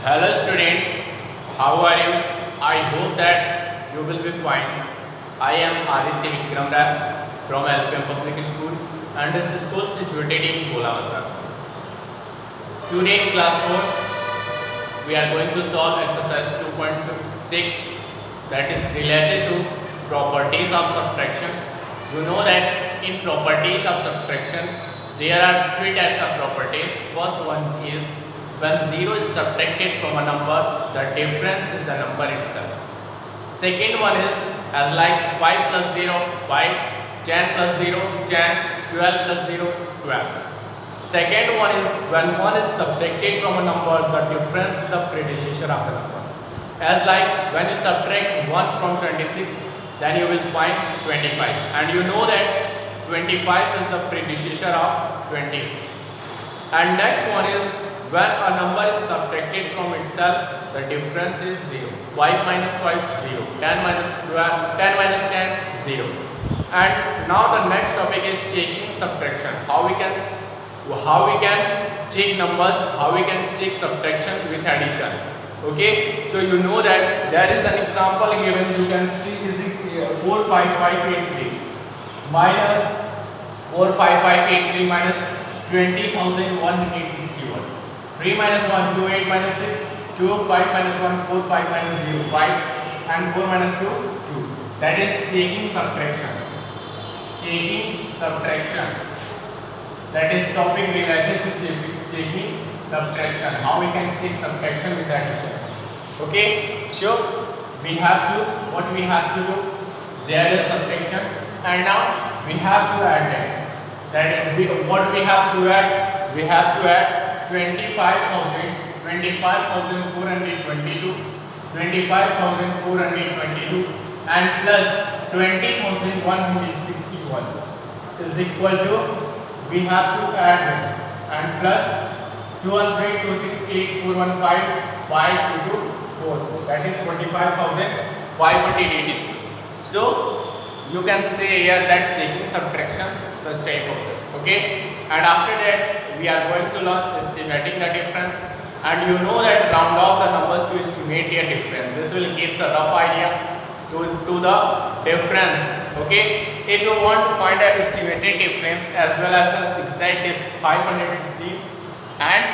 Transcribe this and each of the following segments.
Hello students, how are you? I hope that you will be fine. I am Aditya Vikram Rai from LPM Public School and this school is situated in Golavasa. Today in class 4, we are going to solve exercise 2.6 that is related to properties of subtraction. You know that in properties of subtraction, there are three types of properties. First one is when 0 is subtracted from a number, the difference is the number itself. Second one is as like 5 plus 0, 5, 10 plus 0, 10, 12 plus 0, 12. Second one is when 1 is subtracted from a number, the difference is the predecessor of the number. As like when you subtract 1 from 26, then you will find 25. And you know that 25 is the predecessor of 26. And next one is when a number is subtracted from itself, the difference is 0. 5 minus 5, 0. 10 minus 12, 10 minus 10, 0. And now the next topic is checking subtraction. How we can check numbers, how we can check subtraction with addition. Okay, so you know that there is an example given. You can see is 45583 minus 45583 minus 20,161. 3 minus 1, 2, 8 minus 6, 2, 5 minus 1, 4, 5 minus 0, 5 and 4 minus 2, 2. That is checking subtraction. Checking subtraction. That is topic related to checking subtraction. How we can check subtraction with addition. Okay, so what we have to do? There is subtraction and now we have to add that. What we have to add? We have to add 25,422, 25,422 and plus 20,161 is equal to, we have to add and plus 213, 268, 415, 522, 4. That is 45,583. So you can say here that checking subtraction such type of this. Okay, and after that we are going to learn estimating the difference, and you know that round off the numbers to estimate a difference. This will give a rough idea to the difference. Okay, if you want to find an estimated difference as well as an exact is 516 and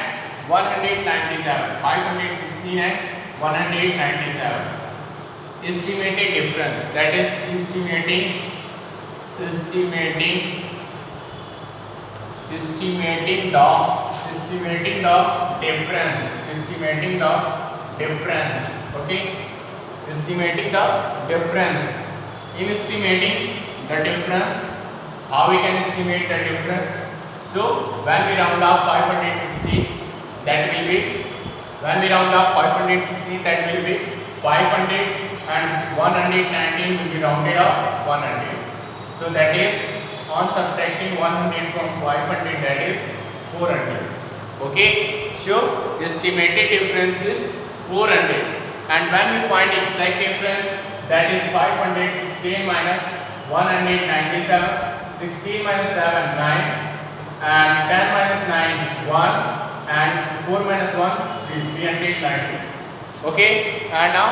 197, 516 and 197. Estimated difference, that is estimating the difference. Okay, estimating the difference. In estimating the difference, how we can estimate the difference? So when we round off 516, that will be 500 and 119 will be rounded up 100. So that is on subtracting 100 from 500, that is 400. Okay, so estimated difference is 400, and when we find exact difference, that is 516 minus 197, 16 minus 7, 9 and 10 minus 9, 1 and 4 minus 1, 390. Okay, and now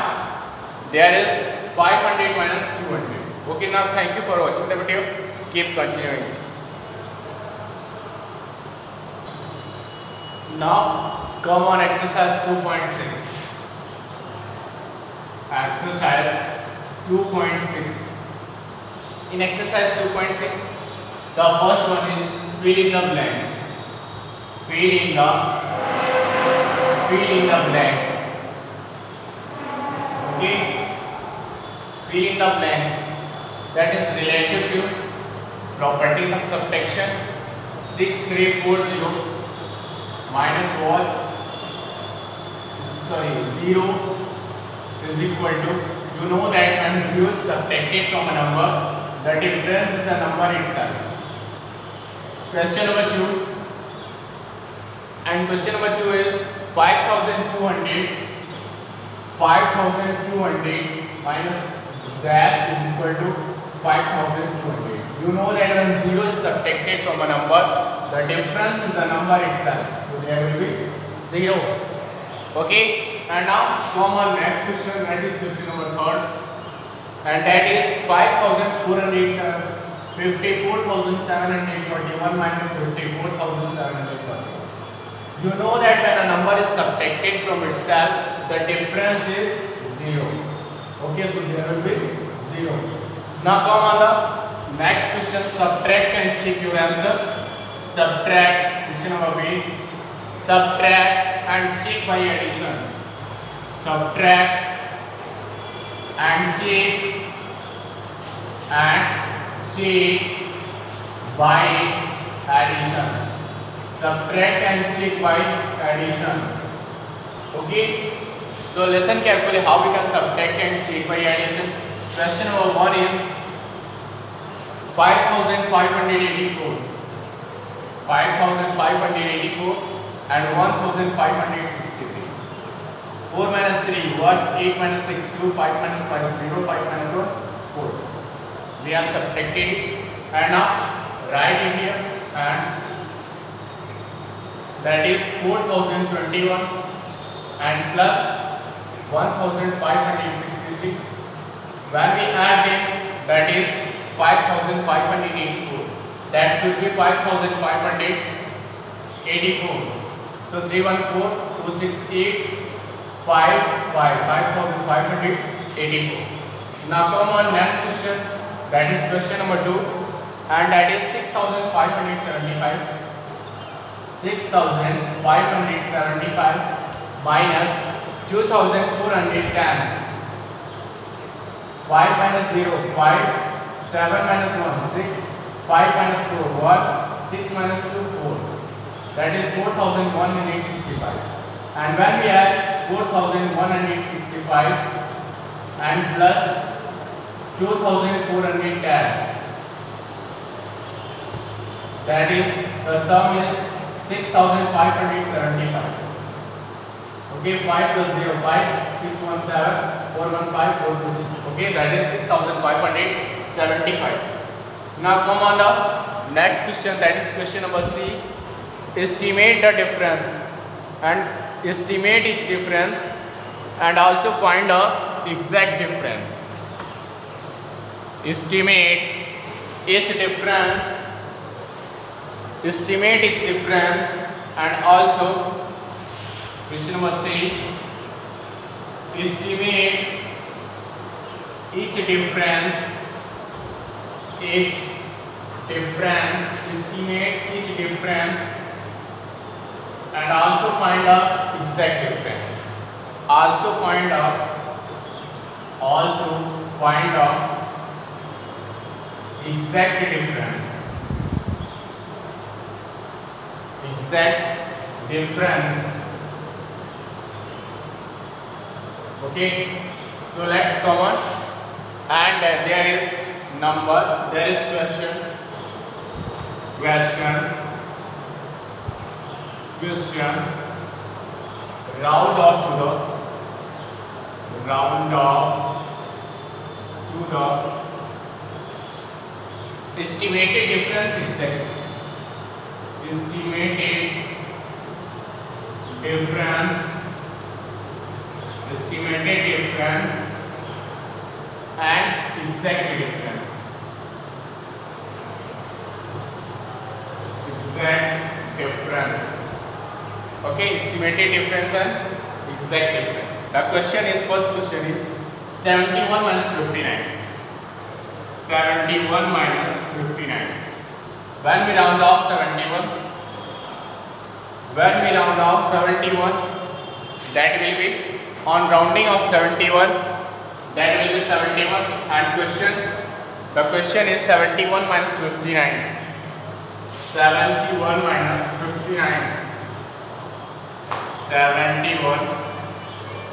there is 500 minus 200. Okay, now thank you for watching the video. Keep continuing it. Now come on exercise 2.6. Exercise 2.6. In exercise 2.6, the first one is fill in the blanks. Fill in the blanks. Okay, fill in the blanks. That is related to properties of subtraction. 6340 minus what? 0 is equal to, you know that when 0 is subtracted from a number, the difference is the number itself. Question number 2. And question number 2 is 5,200 minus dash is equal to 5,200. You know that when 0 is subtracted from a number, the difference is the number itself. So there will be 0. Okay, and now come on next question, that is question number third, and that is 54,721 minus 54,730. You know that when a number is subtracted from itself, the difference is 0. Okay, so there will be 0. Now come on the next question, subtract and check your answer. Subtract, question number B. Subtract and check by addition. Subtract and check by addition. Subtract and check by addition. Okay, so listen carefully how we can subtract and check by addition. Question number 1 is 5,584 and 1,563. 4 minus 3 1, 8 minus 6 2, 5 minus 5 0, 5 minus 1 4. We have subtracted it and now write it here, and that is 4,021 and plus 1,563. When we add them, that is 5,584. That should be 5,584. So 314 268 5,584. Now come on next question, that is question number 2, and that is 6,575. 6,575 minus 2,410. 5 minus 0 5, 7 minus 1 6, 5 minus 4 1, 6 minus 2 4. That is 4,165. And when we add 4,165 and plus 2,410, that is the sum is 6,575. Okay, 5 plus 0 5, 617 415 426. Okay, that is 6,575. Now come on the next question, that is question number C. Estimate the difference and estimate each difference and also find the exact difference. Estimate each difference and also question number C. Estimate each difference and also find the exact difference. Also find out exact difference. Okay, so let's come on, and there is number, there is question, round off to the estimated difference exact. Estimated difference and exact difference. Okay, estimated difference and exact difference. The question is, first question is 71 minus 59. 71 minus 59. When we round off 71, that will be on rounding of 71, that will be 71, and the question is 71 minus 59. 71 minus 59. 71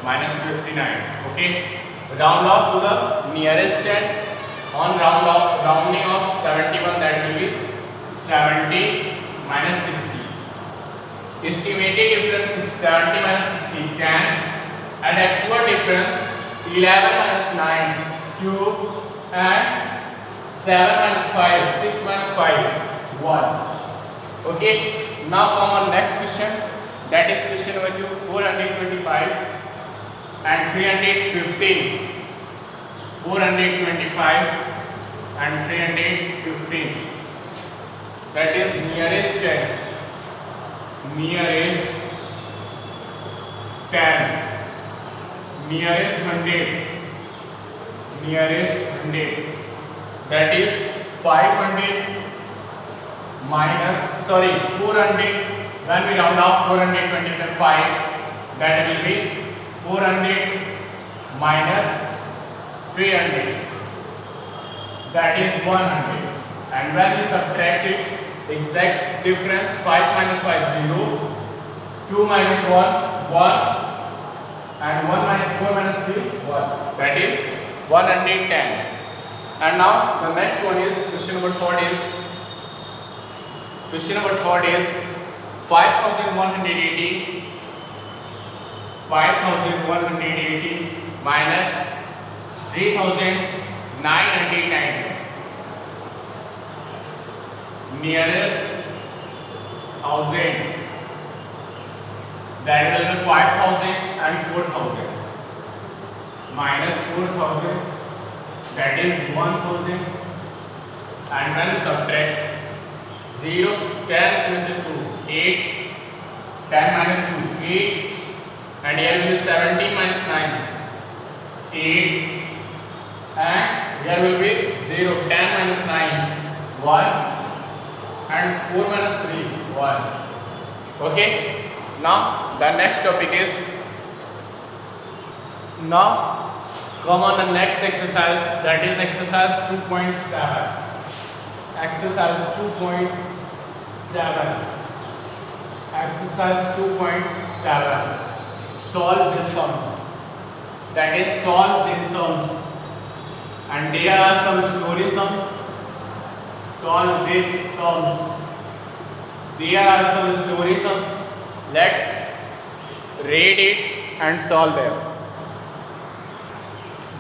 minus 59. Okay, round off to the nearest end. On rounding of 71, that will be 70 minus 60. Estimated difference is 70 minus 60 10, and actual difference 11 minus 9 2, and 7 minus 5 6 minus 5 1. Okay, now come on next question, That is question number 2, 425 and 315. 425 and 315. That is nearest 10. Nearest 10. Nearest 100. Nearest 100. That is 500 minus 400. When we round off 425, that will be 400 minus 300. That is 100. And when we subtract it, exact difference, 5 minus 5 0, 2 minus 1 1, and 1 minus 4 minus 3 1. That is 110. And now the next one is question number 3 is 5180 minus 3990. Nearest 1000, that will be 5000 and 4000, minus 4000, that is 1000. And when you subtract 0, 10 minus 2 8, 10 minus 2 8, and here will be 17 minus 9 8, and here will be 0, 10 minus 9 1, and 4 minus 3 1. Okay, now the next topic is, now come on the next exercise, that is exercise 2.7. Exercise 2.7. Exercise 2.7. Solve these sums. That is, solve these sums. And there are some story sums. Solve these sums. There are some story sums. Let's read it and solve them.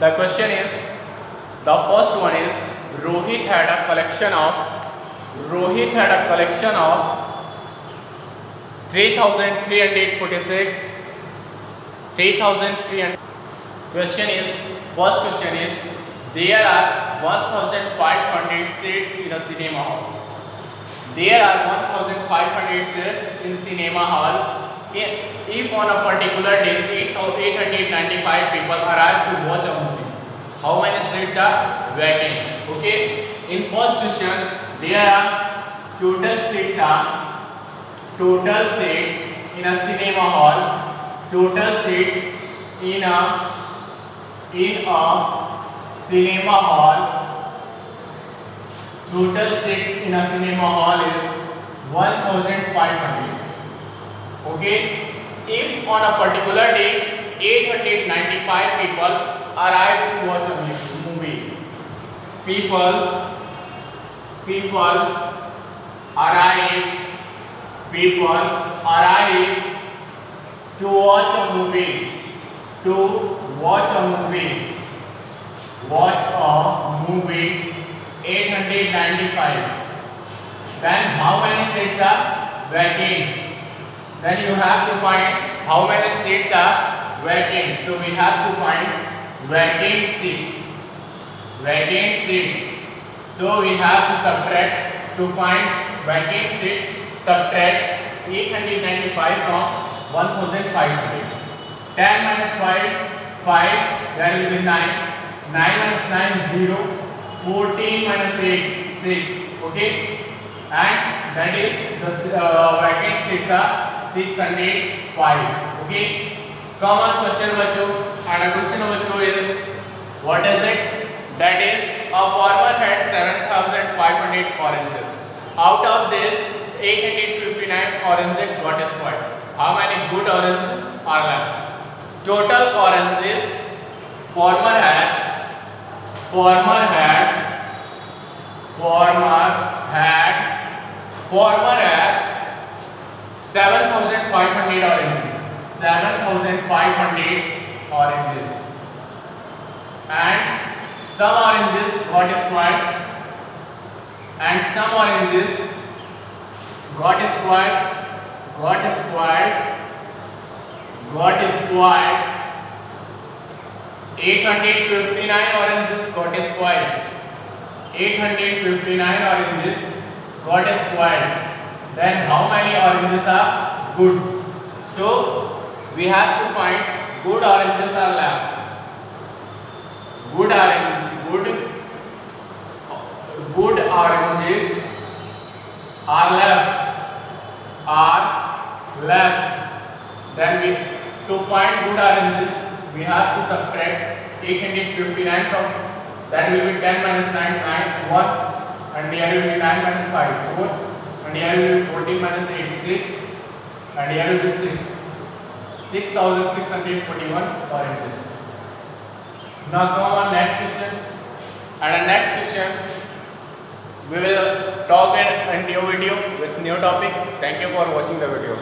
The question is, the first one is, Rohit had a collection of 3,346. 3,300. Question is, first question is, there are 1,500 seats in a cinema hall. There are 1,500 seats in cinema hall. If on a particular day 895 people arrive to watch a movie, how many seats are vacant? Okay. In first question, there are total seats in a cinema hall. Total seats in a cinema hall. Total seats in a cinema hall is 1,500. Okay. If on a particular day 895 people arrive to watch a movie, people arrive to watch a movie, 895. Then how many seats are vacant? Then you have to find how many seats are vacant. So we have to find vacant seats. So we have to subtract, to find vacant seat, subtract 895 from 1,500. 10 minus 5 5, that will be 9. 9 minus 9 0. 14 minus 8 6. Okay, and that is the vacant seats are 605. Okay, come on, question number 2. And a question number 2 is, what is it? That is, a farmer had 7,500 oranges. Out of this, 859 oranges got spoiled. How many good oranges are left? Total oranges farmer had 7,500 oranges. 7,500 oranges. And some oranges got spoiled. got spoiled 859 oranges got spoiled. 859 oranges got spoiled. Then how many oranges are good? So we have to find good oranges are left. Good oranges are left. Then we to find good oranges we have to subtract 859 from that will be 10 minus 9 1, and here will be 9 minus 5 4, and here will be 14 minus 8 6, and here will be 6641 oranges. Now come on next question, and the next question we will talk in a new video with new topic. Thank you for watching the video.